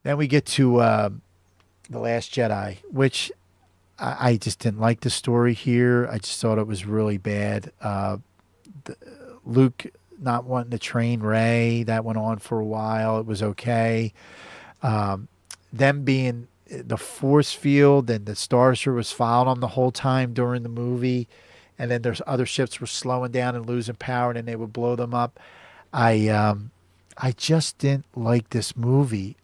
Then we get to the Last Jedi, which I just didn't like the story here. I just thought it was really bad. Luke not wanting to train Ray, that went on for a while. It was okay. Them being the force field and the Star Destroyer was following them the whole time during the movie, and then there's other ships were slowing down and losing power, and then they would blow them up. I just didn't like this movie.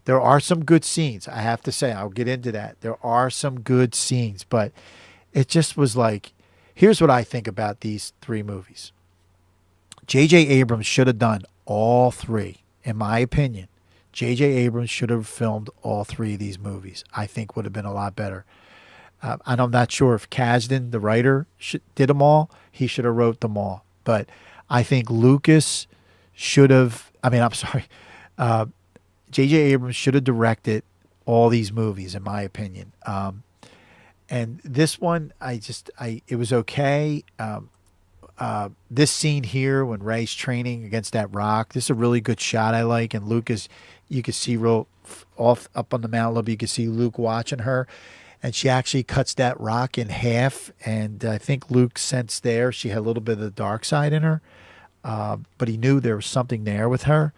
There are some good scenes, I have to say. I'll get into that. There are some good scenes, but it just was like, here's what I think about these three movies. J.J. Abrams should have done all three, in my opinion. J.J. Abrams should have filmed all three of these movies. I think would have been a lot better. And I'm not sure if Kasdan, the writer, did them all. He should have wrote them all. But I think Lucas should have, I'm sorry, J.J. Abrams should have directed all these movies, in my opinion. And this one, it was okay. This scene here when Rey's training against that rock, this is a really good shot I like. And Lucas, you can see real off up on the mountain a little bit, you can see Luke watching her. And she actually cuts that rock in half. And I think Luke sensed there she had a little bit of the dark side in her. But he knew there was something there with her.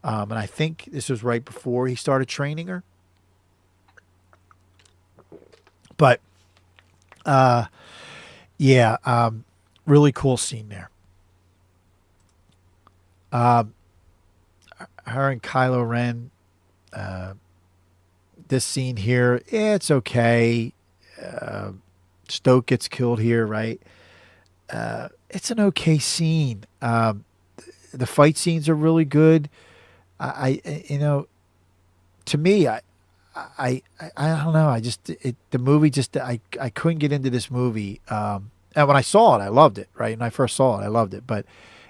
And I think this was right before he started training her. But, really cool scene there. Her and Kylo Ren, this scene here, it's okay. Stoke gets killed here, right? It's an okay scene. The fight scenes are really good. To me, I don't know. The movie I couldn't get into this movie. And when I saw it, I loved it, right? When I first saw it, I loved it. But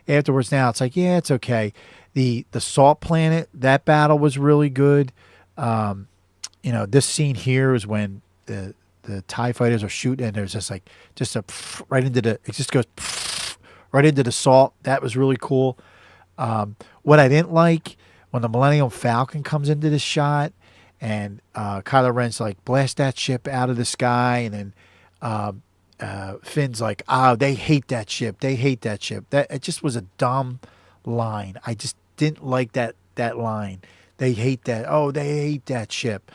afterwards now, it's like, yeah, it's okay. The Salt Planet, that battle was really good. This scene here is when the TIE fighters are shooting and there's right into it just goes right into the salt. That was really cool. What I didn't like when the Millennium Falcon comes into the shot and Kylo Ren's like, blast that ship out of the sky, and then Finn's like, they hate that ship. They hate that ship. It just was a dumb line. I just didn't like that line. They hate that. Oh, they hate that ship,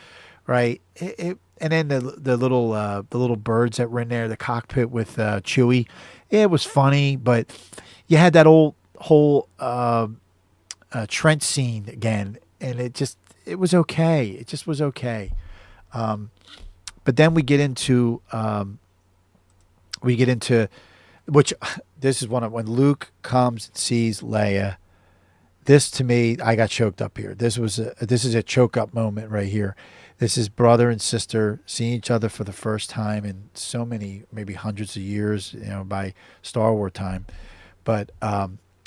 right? And then the little birds that were in there, the cockpit with Chewie. It was funny, but you had that whole Trent scene again, and it was okay. It just was okay. But then we get into which this is when Luke comes and sees Leia. This to me, I got choked up here. This is a choke up moment right here. This is brother and sister seeing each other for the first time in so many, maybe hundreds of years, by Star Wars time. But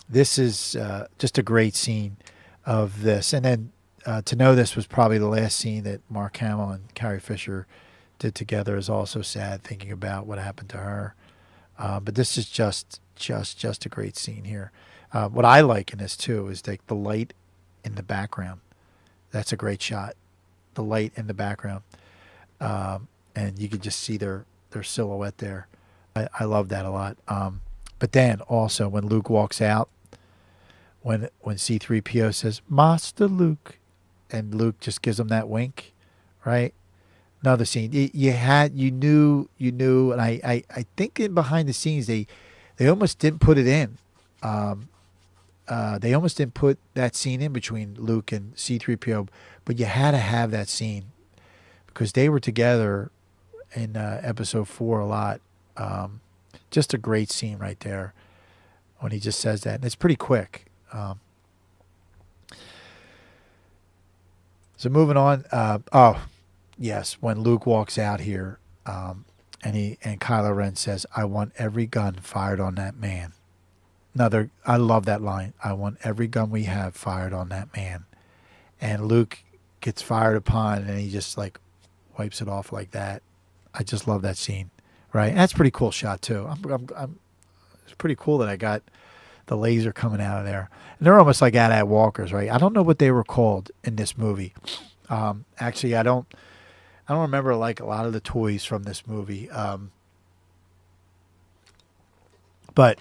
this is just a great scene of this. And then to know this was probably the last scene that Mark Hamill and Carrie Fisher did together is also sad, thinking about what happened to her. But this is just a great scene here. What I like in this too is the light in the background. That's a great shot. The light in the background, and you could just see their silhouette there. I love that a lot. But then also when Luke walks out, when C-3PO says "Master Luke," and Luke just gives him that wink, right? Another scene. You knew, and I think in behind the scenes they almost didn't put it in. They almost didn't put that scene in between Luke and C-3PO, but you had to have that scene because they were together in episode 4 a lot. Just a great scene right there when he just says that. And it's pretty quick. So moving on. Yes, when Luke walks out here and Kylo Ren says, "I want every gun fired on that man." I love that line. I want every gun we have fired on that man. And Luke gets fired upon and he just like wipes it off like that. I just love that scene, right? And that's a pretty cool shot too. It's pretty cool that I got the laser coming out of there. And they're almost like AT-AT walkers, right? I don't know what they were called in this movie. Actually, I don't remember like a lot of the toys from this movie. But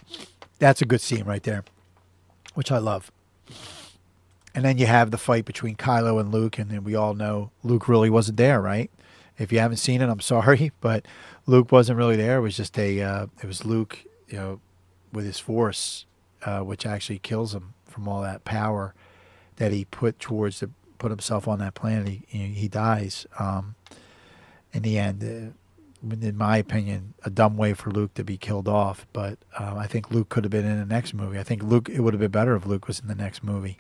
that's a good scene right there, which I love. And then you have the fight between Kylo and Luke, and then we all know Luke really wasn't there, right? If you haven't seen it, I'm sorry, but Luke wasn't really there. It was just it was Luke, with his force, which actually kills him from all that power that he put towards to put himself on that planet. He dies in the end. In my opinion, a dumb way for Luke to be killed off. But I think Luke could have been in the next movie. I think it would have been better if Luke was in the next movie.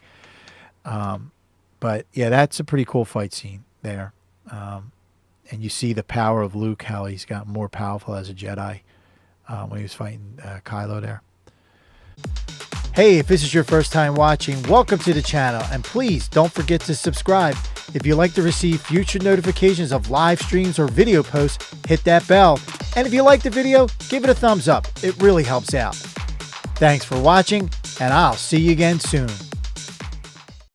But yeah, that's a pretty cool fight scene there. And you see the power of Luke, how he's got more powerful as a Jedi when he was fighting Kylo there. Hey, if this is your first time watching, welcome to the channel. And please don't forget to subscribe. If you'd like to receive future notifications of live streams or video posts, hit that bell. And if you like the video, give it a thumbs up. It really helps out. Thanks for watching, and I'll see you again soon.